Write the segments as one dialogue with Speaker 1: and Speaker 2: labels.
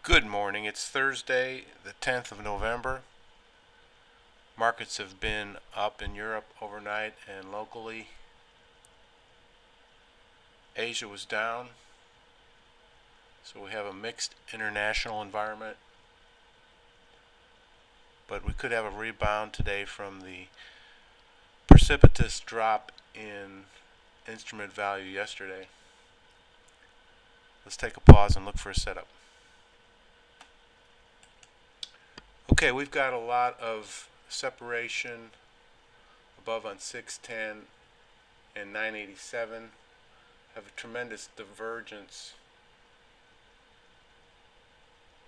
Speaker 1: Good morning. It's Thursday, the 10th of November. Markets have been up in Europe overnight and locally. Asia was down. So we have a mixed international environment. But we could have a rebound today from the precipitous drop in instrument value yesterday. Let's take a pause and look for a setup. Okay, we've got a lot of separation above on 610 and 987. Have a tremendous divergence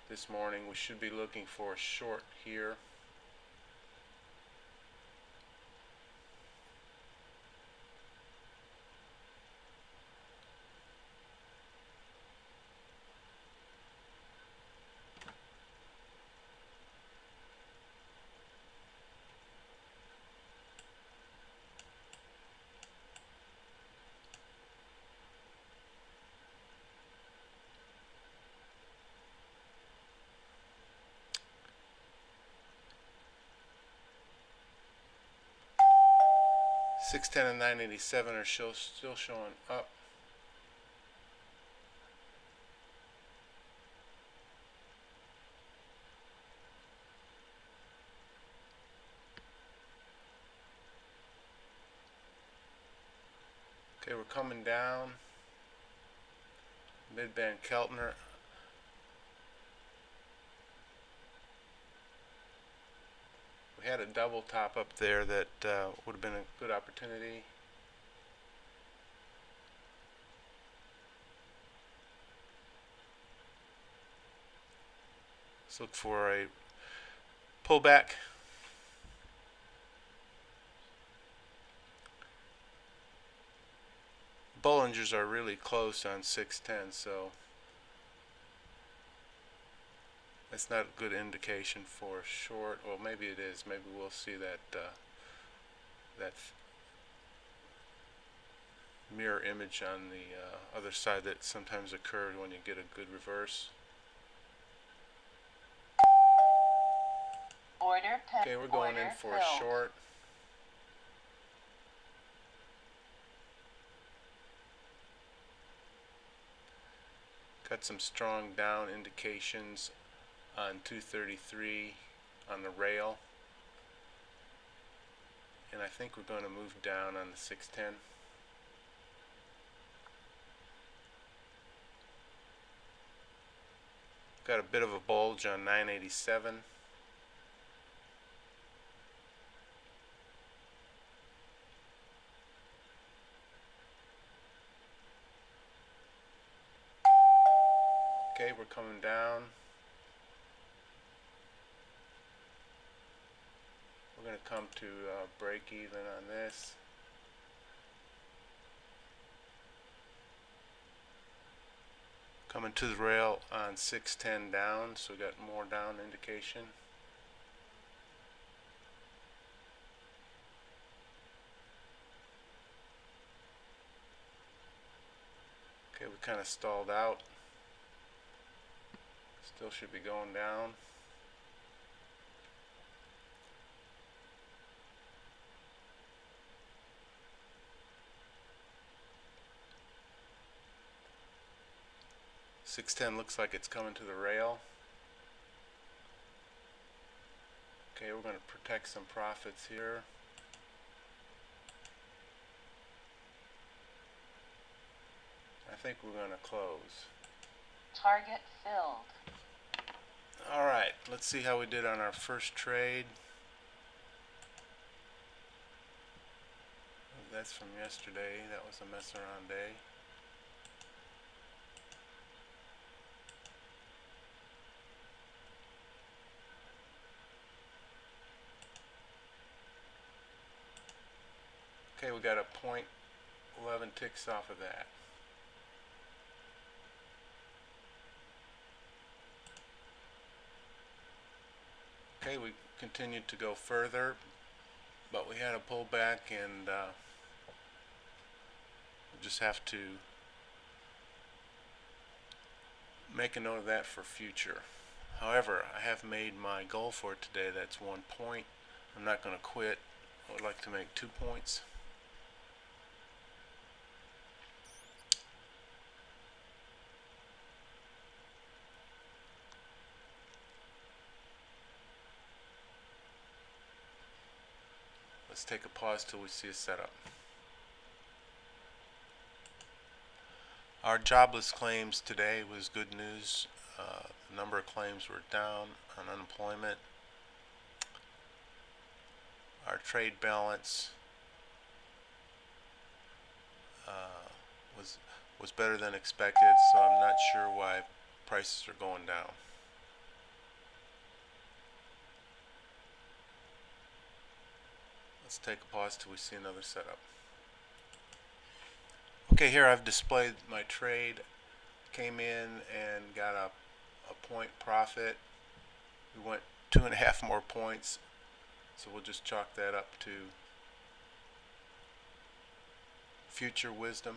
Speaker 1: this morning. We should be looking for a short here. $610 and 987 are still showing up. Okay, we're coming down. Mid-band Keltner. We had a double top up there that would have been a good opportunity. Let's look for a pullback. Bollingers are really close on 610, so that's not a good indication for short. Well, maybe it is. Maybe we'll see that that mirror image on the other side that sometimes occurs when you get a good reverse. Okay, we're going in for a short. Got some strong down indications on 233 on the rail. And I think we're going to move down on the 610. Got a bit of a bulge on 987. Okay, we're coming down. We're going to come to break even on this. Coming to the rail on 610 down, so we got more down indication. Okay, we kind of stalled out. Still should be going down. $610 looks like it's coming to the rail. Okay, we're going to protect some profits here. I think we're going to close.
Speaker 2: Target filled.
Speaker 1: Alright, let's see how we did on our first trade. That's from yesterday. That was a mess around day. Okay, we got a 0.11 ticks off of that. Okay, we continued to go further, but we had a pullback, and we just have to make a note of that for future. However, I have made my goal for today. That's 1 point. I'm not going to quit. I would like to make 2 points. Let's take a pause till we see a setup. Our jobless claims today was good news. The number of claims were down on unemployment. Our trade balance was better than expected, so I'm not sure why prices are going down. Let's take a pause till we see another setup. Okay, here I've displayed my trade. Came in and got a point profit. We went 2.5 more points, so we'll just chalk that up to future wisdom.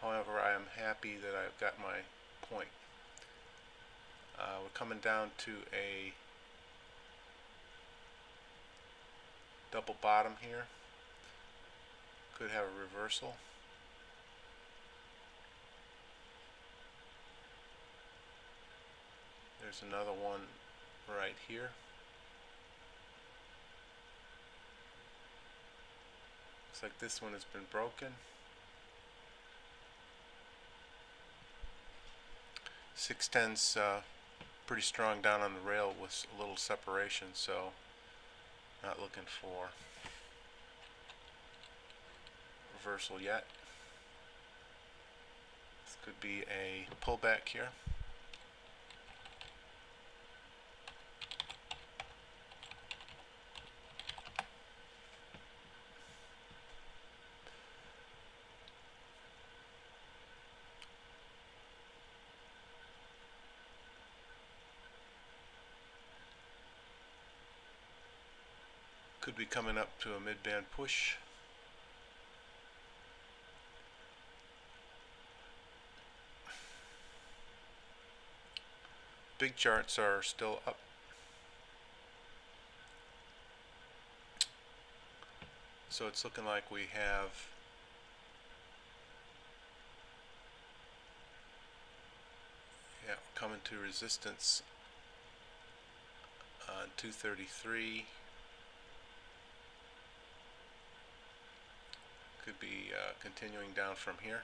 Speaker 1: However, I am happy that I've got my point. We're coming down to a double bottom here. Could have a reversal. There's another one right here. Looks like this one has been broken. 610's pretty strong down on the rail with a little separation, so not looking for reversal yet. This could be a pullback here. Could be coming up to a mid-band push. Big charts are still up. So it's looking like we have coming to resistance on 233. Could be continuing down from here.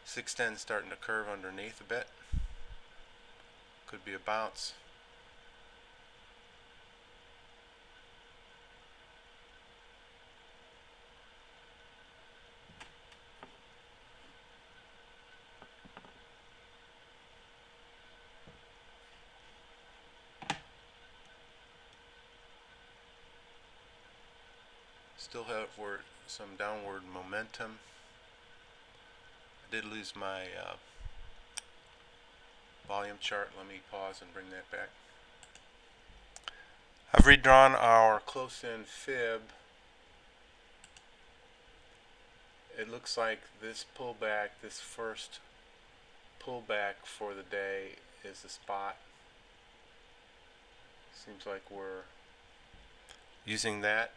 Speaker 1: .610 starting to curve underneath a bit. Could be a bounce. Still have some downward momentum. I did lose my volume chart. Let me pause and bring that back. I've redrawn our close-in fib. It looks like this pullback, this first pullback for the day, is the spot. Seems like we're using that.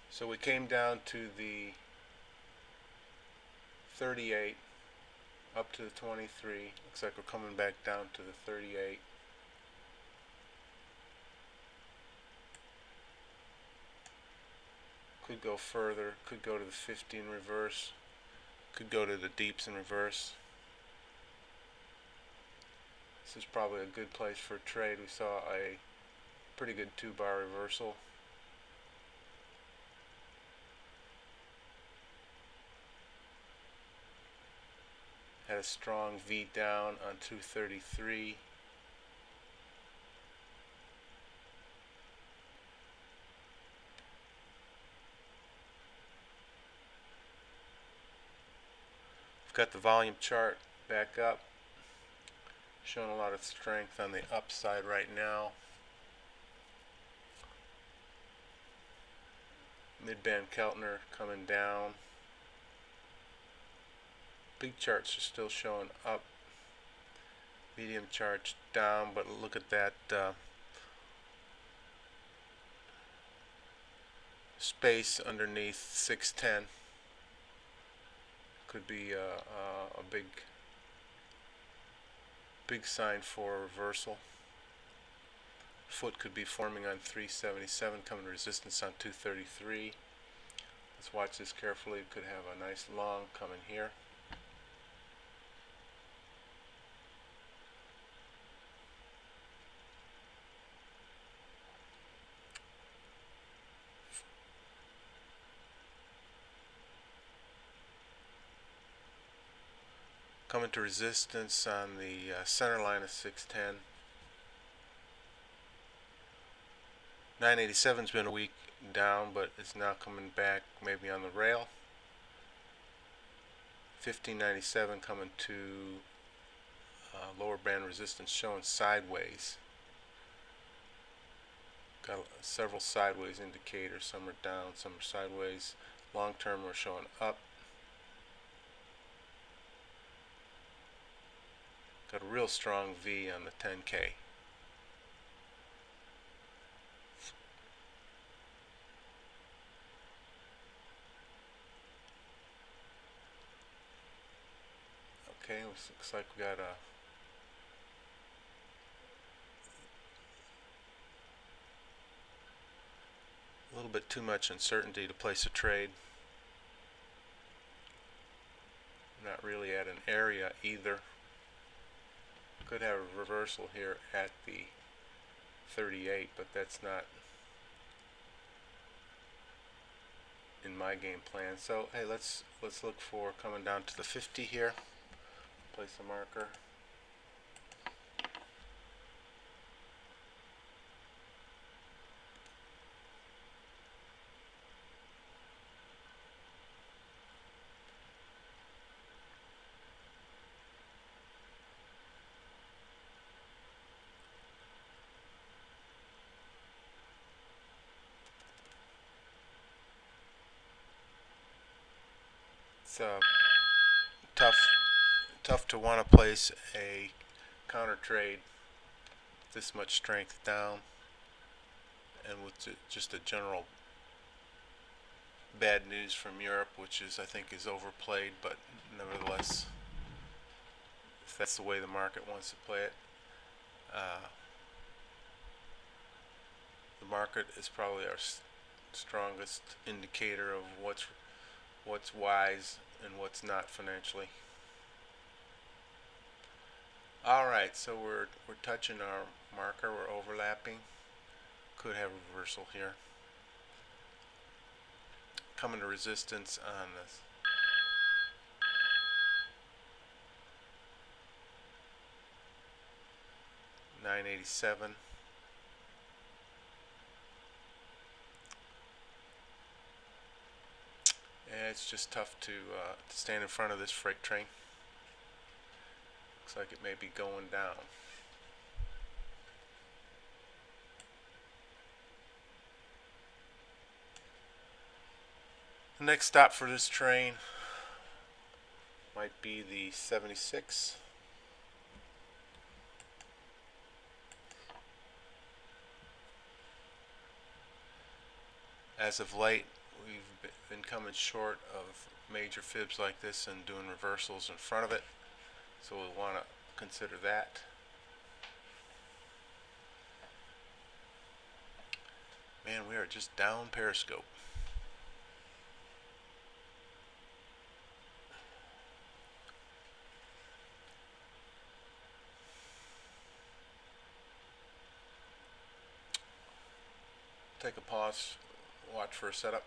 Speaker 1: So we came down to the 38, up to the 23. Looks like we're coming back down to the 38. Could go further, could go to the 50 in reverse, could go to the deeps in reverse. This is probably a good place for a trade. We saw a pretty good 2-bar reversal. Had a strong V down on 233. got the volume chart back up, showing a lot of strength on the upside right now. Mid-band Keltner coming down. Big charts are still showing up. Medium charts down, but look at that space underneath 610. Could be a big sign for reversal. Foot could be forming on 377, coming to resistance on 233. Let's watch this carefully. It could have a nice long coming here. Coming to resistance on the center line of 610. 987's been a week down, but it's now coming back maybe on the rail. 1597 coming to lower band resistance, showing sideways. Got several sideways indicators. Some are down, some are sideways. Long term we're showing up. Got a real strong V on the 10K. Okay, looks like we got a little bit too much uncertainty to place a trade. Not really at an area either. Could have a reversal here at the 38, but that's not in my game plan. So hey, let's look for coming down to the 50 here. Place a marker. It's tough to want to place a counter trade this much strength down, and with just a general bad news from Europe, which I think is overplayed, but nevertheless, if that's the way the market wants to play it, the market is probably our strongest indicator of what's wise and what's not financially. Alright, so we're touching our marker, we're overlapping. Could have a reversal here. Coming to resistance on this 987. And it's just tough to stand in front of this freight train. Looks like it may be going down. The next stop for this train might be the 76. As of late, we've been coming short of major fibs like this and doing reversals in front of it, so we'll want to consider that. Man, we are just down Periscope. Take a pause, watch for a setup.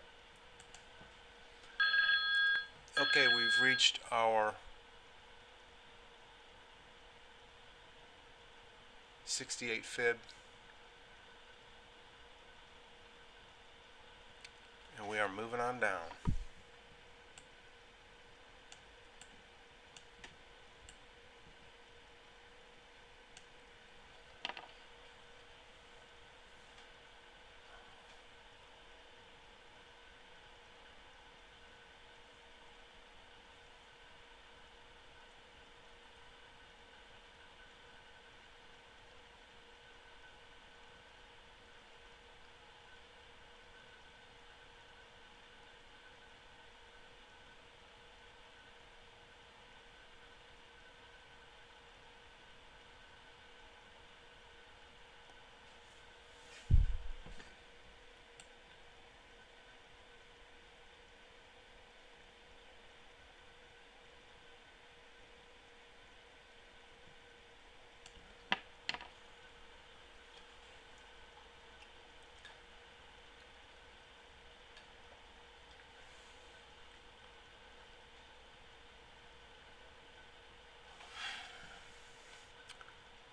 Speaker 1: Okay, we've reached our 68 fib, and we are moving on down.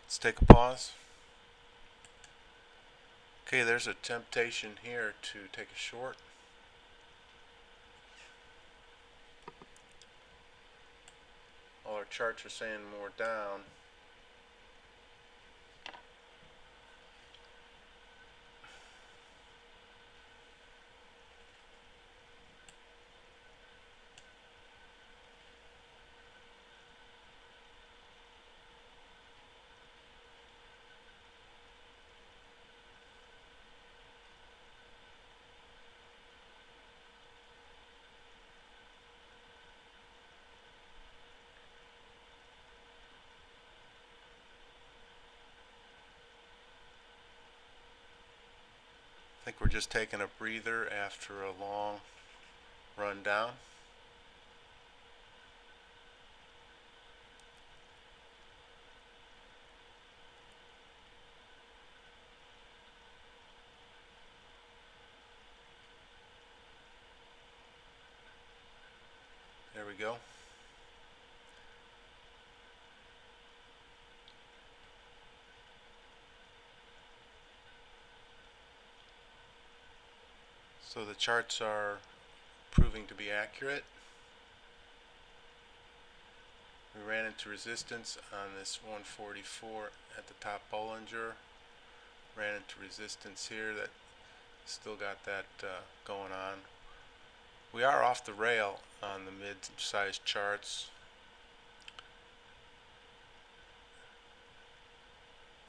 Speaker 1: Let's take a pause. Okay, there's a temptation here to take a short. All our charts are saying more down. I think we're just taking a breather after a long run down. There we go. So the charts are proving to be accurate. We ran into resistance on this 144 at the top Bollinger. Ran into resistance here that still got that going on. We are off the rail on the mid-sized charts.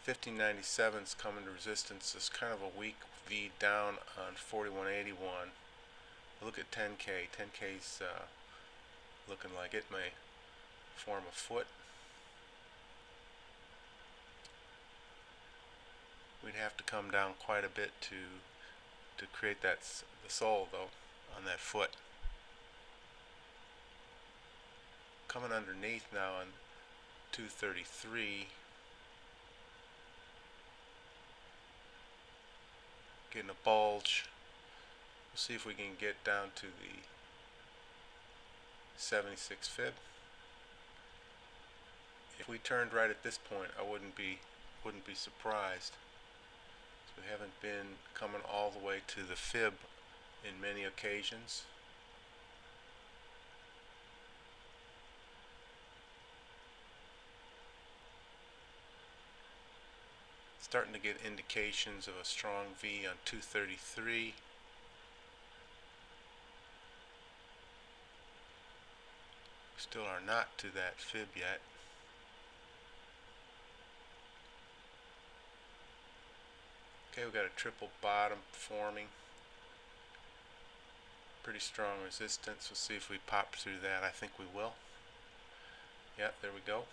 Speaker 1: 1597 is coming to resistance. It's kind of a weak V down on 4181. Look at 10K. 10K's looking like it may form a foot. We'd have to come down quite a bit to create that the sole though on that foot. Coming underneath now on 233. Getting a bulge. We'll see if we can get down to the 76 fib. If we turned right at this point, I wouldn't be surprised. So we haven't been coming all the way to the fib in many occasions. Starting to get indications of a strong V on 233. Still are not to that fib yet. Okay, we've got a triple bottom forming. Pretty strong resistance. We'll see if we pop through that. I think we will. Yeah, there we go.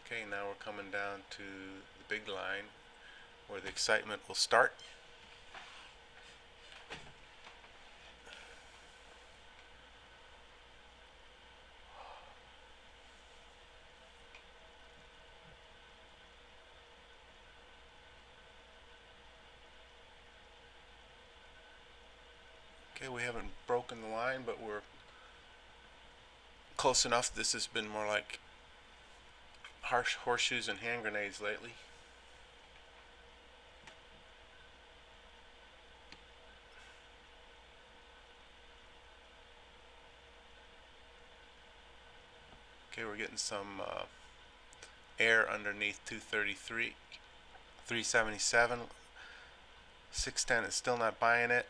Speaker 1: Okay, now we're coming down to the big line where the excitement will start. Okay, we haven't broken the line, but we're close enough. This has been more like harsh horseshoes and hand grenades lately. Okay, we're getting some air underneath 233, 377. 610 is still not buying it.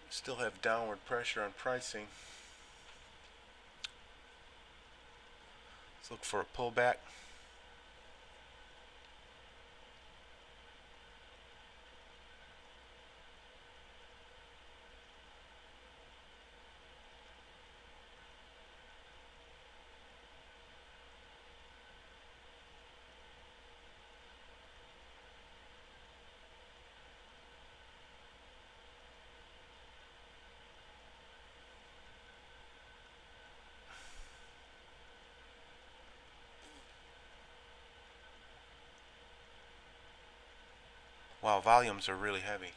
Speaker 1: Still have downward pressure on pricing. Let's look for a pullback. Wow, volumes are really heavy.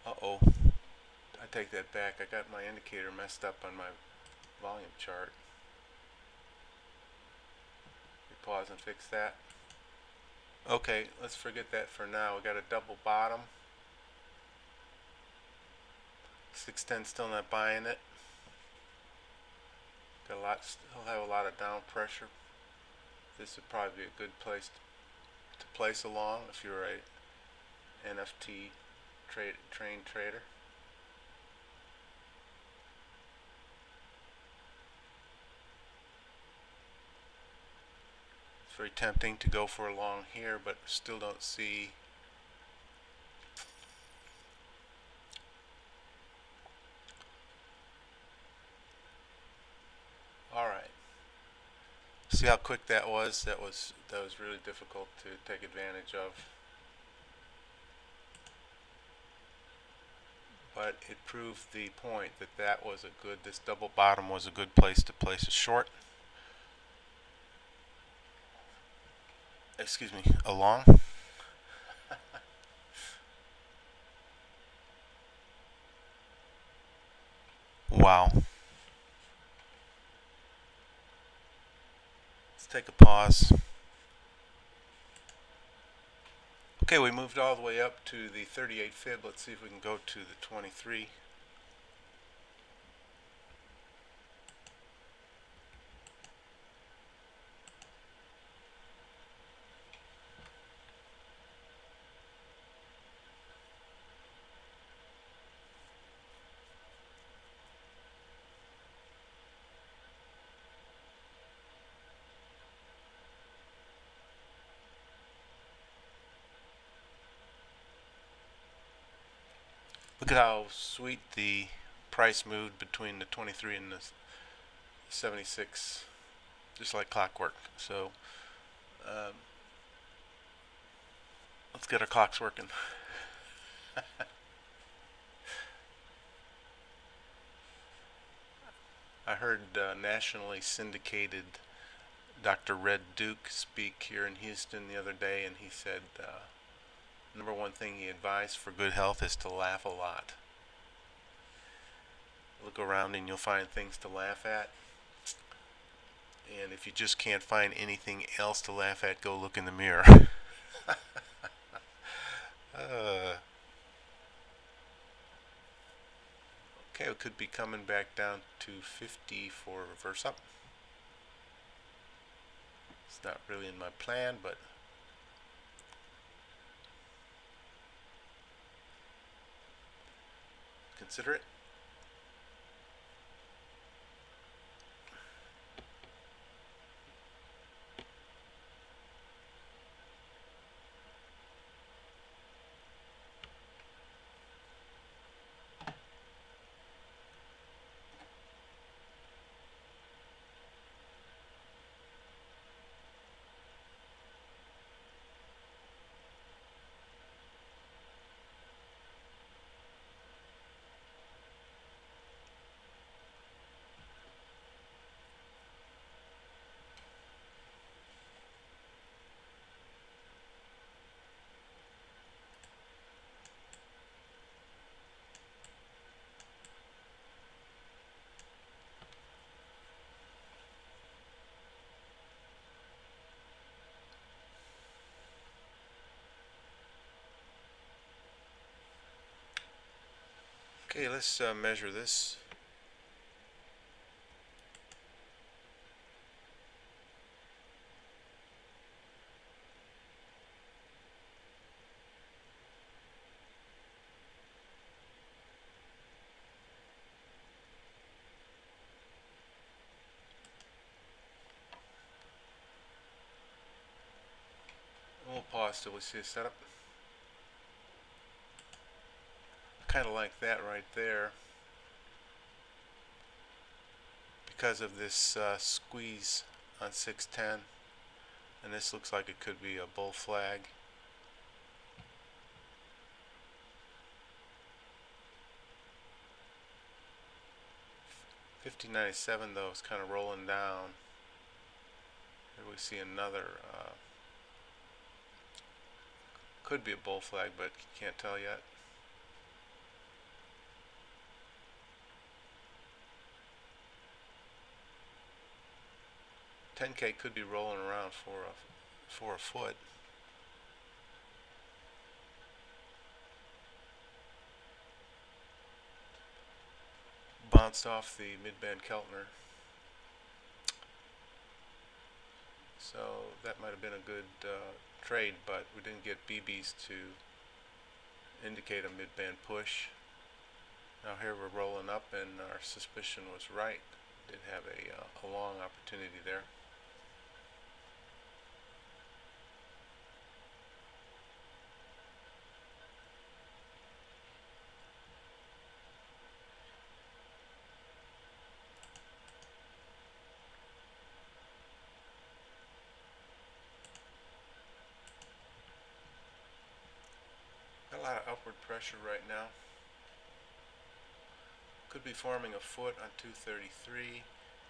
Speaker 1: Uh-oh. I take that back. I got my indicator messed up on my volume chart. We pause and fix that. Okay, let's forget that for now. We got a double bottom. 610 still not buying it. Got a lot, still have a lot of down pressure. This would probably be a good place to place along if you're a NFT trained trader. It's very tempting to go for a long here, but still don't see. All right. See how quick that was? That was really difficult to take advantage of. But it proved the point that was a good, this double bottom was a good place to place a short. Excuse me, a long. Wow. Let's take a pause. Okay, we moved all the way up to the 38 fib. Let's see if we can go to the 23. Look at how sweet the price moved between the 23 and the 76, just like clockwork. So let's get our clocks working. I heard nationally syndicated Dr. Red Duke speak here in Houston the other day, and he said number one thing he advised for good health is to laugh a lot. Look around and you'll find things to laugh at. And if you just can't find anything else to laugh at, go look in the mirror. Okay, we could be coming back down to 50 for reverse up. It's not really in my plan, but consider it. Okay, let's measure this. We'll pause till we see a setup. Kind of like that right there because of this squeeze on 610, and this looks like it could be a bull flag. 1597 though is kind of rolling down. Here we see another, could be a bull flag, but can't tell yet. $10K could be rolling around for a foot. Bounced off the mid-band Keltner. So that might have been a good trade, but we didn't get BBs to indicate a mid-band push. Now here we're rolling up, and our suspicion was right. Did have a long opportunity there. Got a lot of upward pressure right now. Could be forming a foot on 233,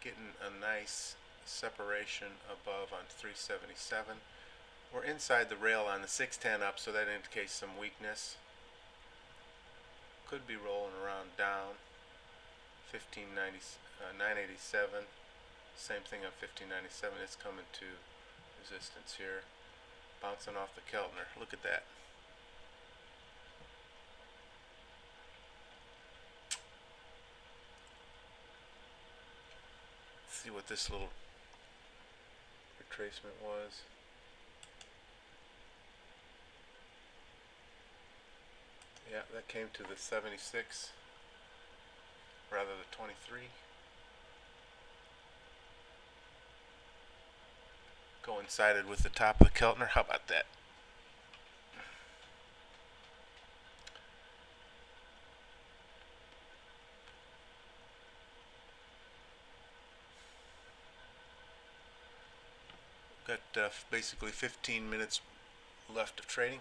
Speaker 1: getting a nice separation above on 377. We're inside the rail on the 610 up, so that indicates some weakness. Could be rolling around down. 987. Same thing on 1597. It's coming to resistance here. Bouncing off the Keltner. Look at that. Let's see what this little retracement was. Yeah, that came to the 76, rather the 23. Coincided with the top of the Keltner. How about that? Got basically 15 minutes left of trading.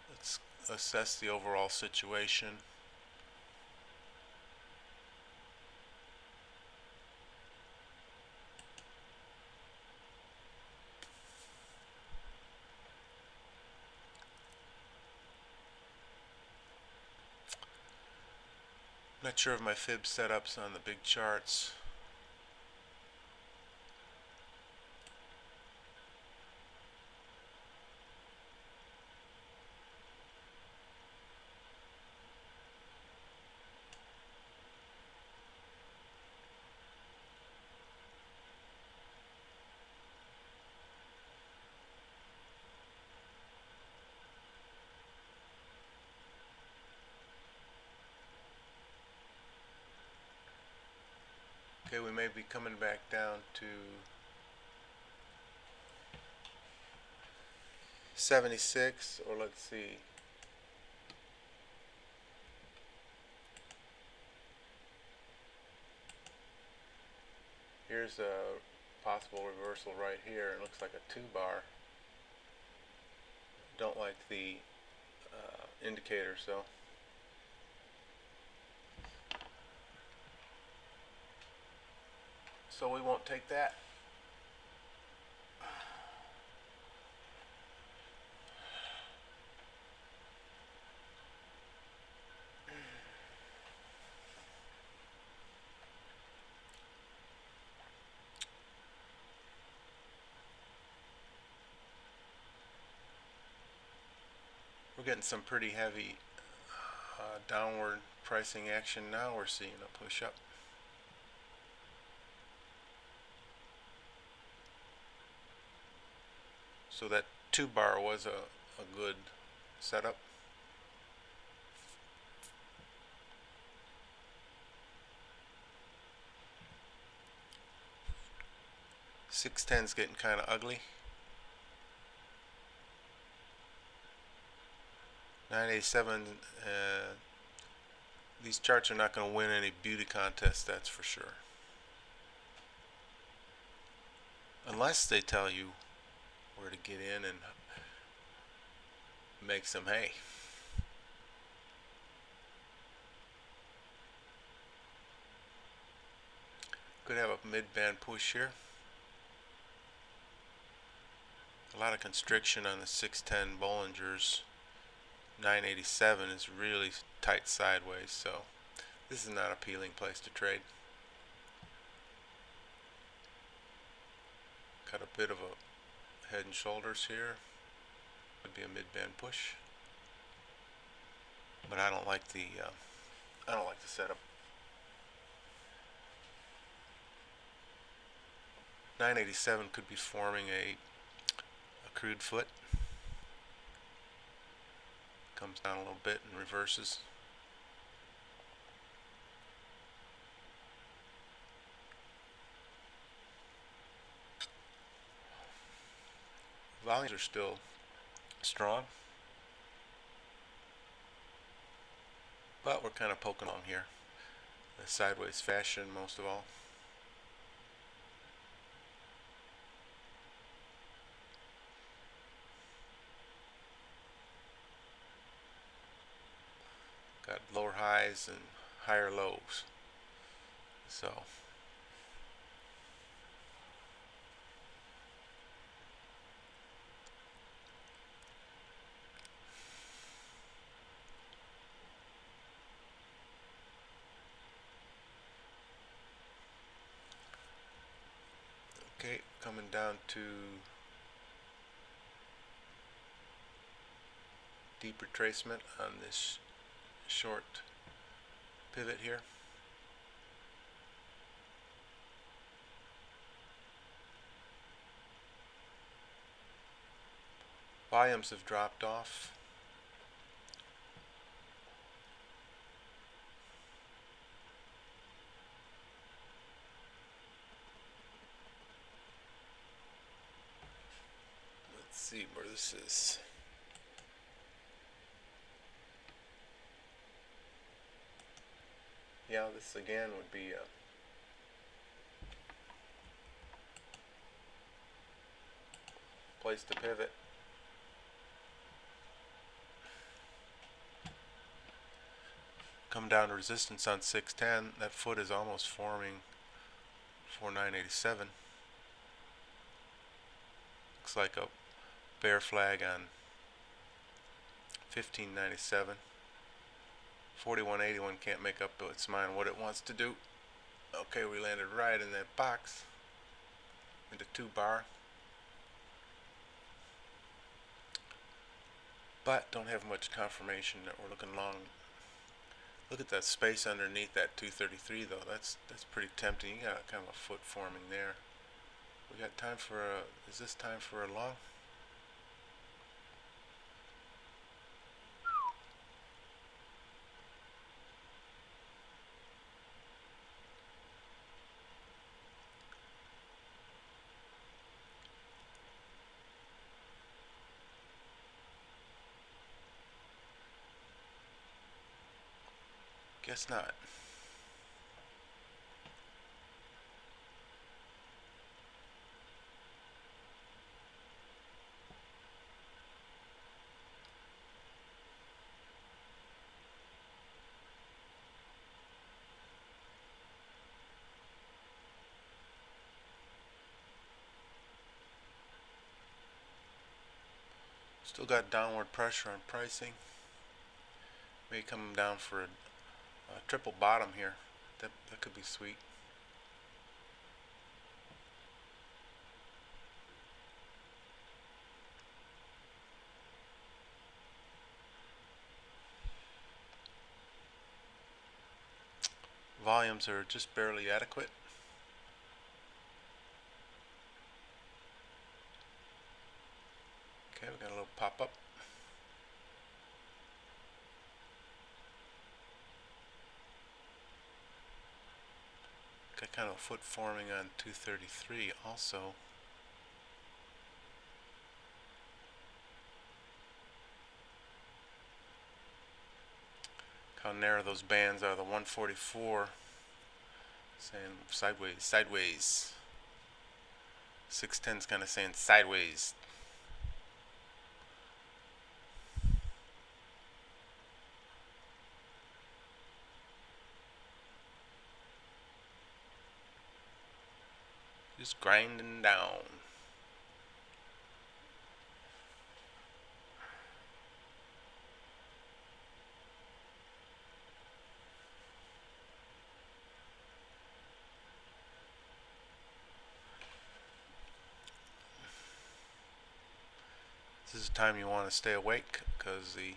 Speaker 1: Let's assess the overall situation. Not sure of my fib setups on the big charts. Okay, we may be coming back down to 76, or let's see. Here's a possible reversal right here. It looks like a 2-bar. Don't like the indicators though. So we won't take that. We're getting some pretty heavy downward pricing action now. We're seeing a push up. So that 2-bar was a good setup. $6.10's getting kind of ugly. 987. These charts are not going to win any beauty contests, that's for sure. Unless they tell you where to get in and make some hay. Could have a mid-band push here. A lot of constriction on the 610 Bollingers. 987 is really tight sideways, so this is not an appealing place to trade. Got a bit of a head and shoulders here. Would be a mid-band push, but I don't like the setup. 987 could be forming a crude foot. Comes down a little bit and reverses. Volumes are still strong, but we're kind of poking on here. The sideways fashion most of all. Got lower highs and higher lows. So okay, coming down to deep retracement on this short pivot here. Volumes have dropped off. Let's see where this is. Yeah, this again would be a place to pivot. Come down to resistance on 610. That foot is almost forming for 987. Looks like a bear flag on 1597. 4181 can't make up its mind what it wants to do. Okay, we landed right in that box into 2 bar, but don't have much confirmation that we're looking long. Look at that space underneath that 233 though. That's pretty tempting. You got kind of a foot forming there. We got time for a, is this time for a long? Guess not. Still got downward pressure on pricing. May come down for a triple bottom here. That could be sweet. Volumes are just barely adequate. Okay, we got a little pop-up. Got kind of a foot forming on 233 also. How narrow those bands are. The 144 saying sideways, sideways. 610's kind of saying sideways. just grinding down. This is the time you want to stay awake because the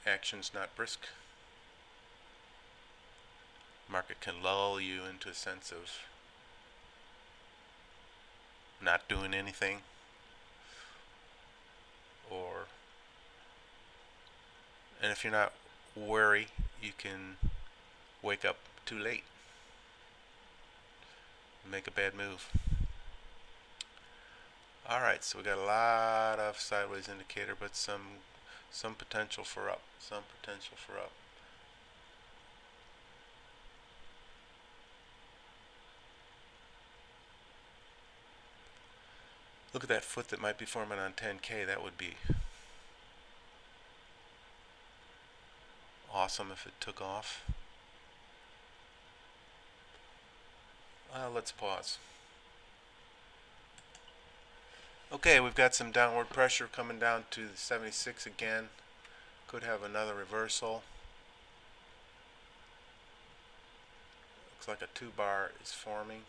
Speaker 1: action's not brisk. Market can lull you into a sense of not doing anything, or and if you're not wary, you can wake up too late and make a bad move. Alright, so we got a lot of sideways indicator, but some potential for up. Some potential for up. Look at that foot that might be forming on 10K. That would be awesome if it took off. Let's pause. Okay, we've got some downward pressure coming down to the 76 again. Could have another reversal. Looks like a 2-bar is forming.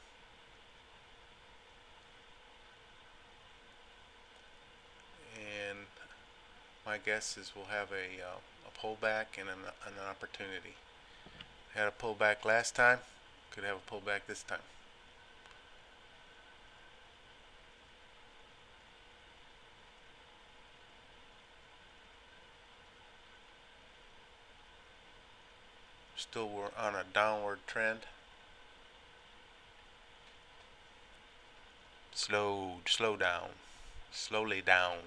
Speaker 1: And my guess is we'll have a pullback and an opportunity. Had a pullback last time, could have a pullback this time. Still we're on a downward trend. Slow down, slowly down.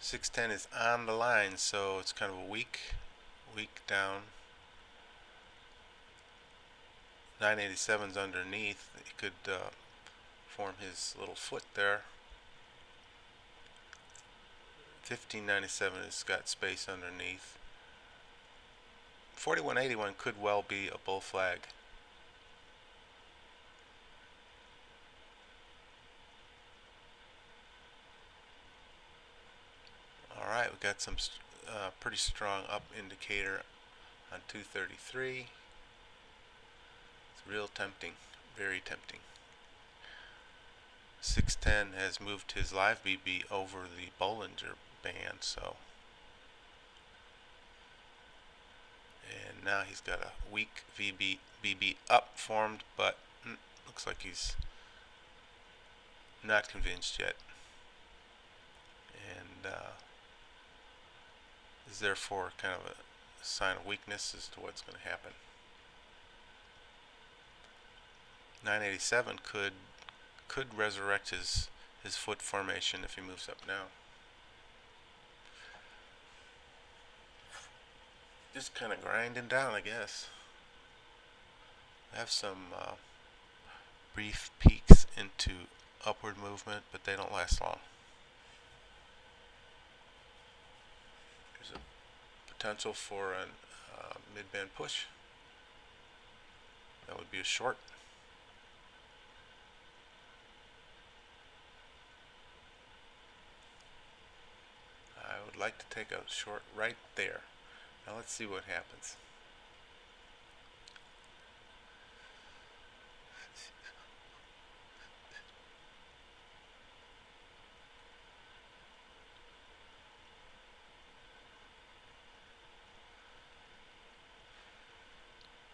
Speaker 1: .610 is on the line, so it's kind of a weak down. 987's underneath. He could form his little foot there. 1597 has got space underneath. 4181 could well be a bull flag. Alright, we got some pretty strong up indicator on 233. It's real tempting, very tempting. 610 has moved his live BB over the Bollinger Band, so, and now he's got a weak BB up formed, but looks like he's not convinced yet, and is therefore kind of a sign of weakness as to what's going to happen. 987 could resurrect his foot formation if he moves up now. Just kind of grinding down, I guess. I have some brief peaks into upward movement, but they don't last long. There's a potential for a mid-band push. That would be a short. I would like to take a short right there. Now let's see what happens.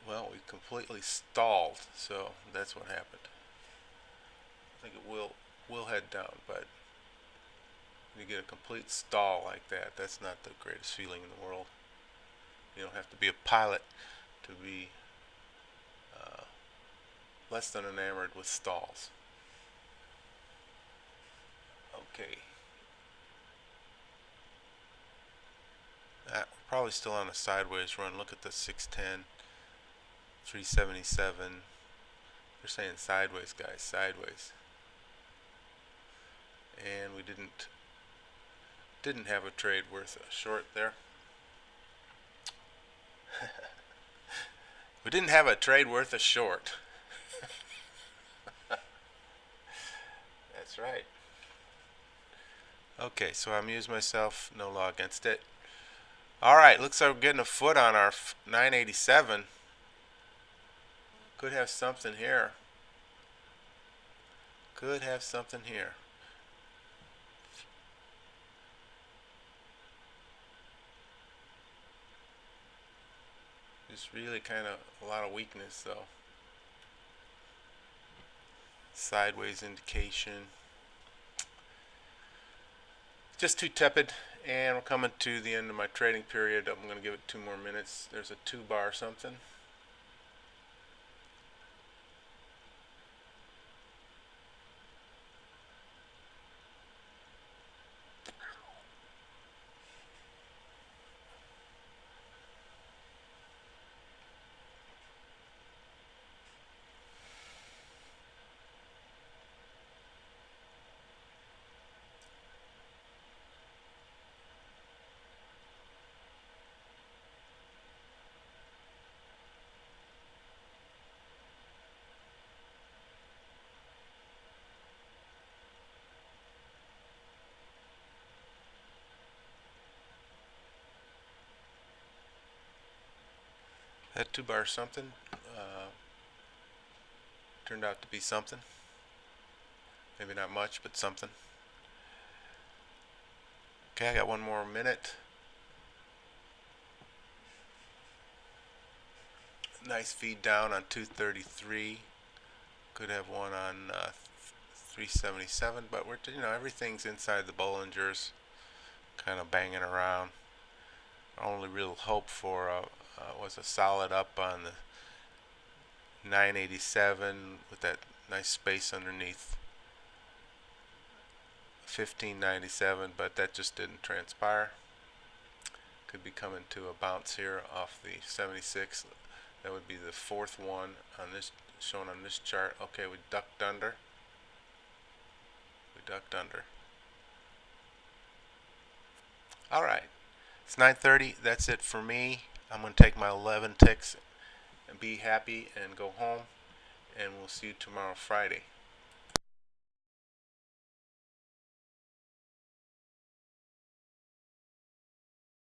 Speaker 1: Well, we completely stalled, so that's what happened. I think it will head down, but when you get a complete stall like that, that's not the greatest feeling in the world. You don't have to be a pilot to be less than enamored with stalls. Okay. We're probably still on a sideways run. Look at the 610, 377. They're saying sideways, guys, sideways. And we didn't Didn't have a trade worth a short there. We didn't have a trade worth a short. That's right. Okay, so I amused myself. No law against it. All right, looks like we're getting a foot on our 987. Could have something here. Could have something here. Just really kind of a lot of weakness though. Sideways indication. Just too tepid, and we're coming to the end of my trading period. I'm going to give it 2 more minutes. There's a 2-bar something. That 2-bar something turned out to be something. Maybe not much, but something. Okay, I got 1 more minute. Nice feed down on 233. Could have one on 377, but we're everything's inside the Bollingers, kind of banging around. Our only real hope for was a solid up on the 987 with that nice space underneath 1597, but that just didn't transpire. Could be coming to a bounce here off the 76. That would be the 4th one on this, shown on this chart. Okay, we ducked under. We ducked under. All right, it's 9:30. That's it for me. I'm gonna take my 11 ticks and be happy and go home. And we'll see you tomorrow, Friday.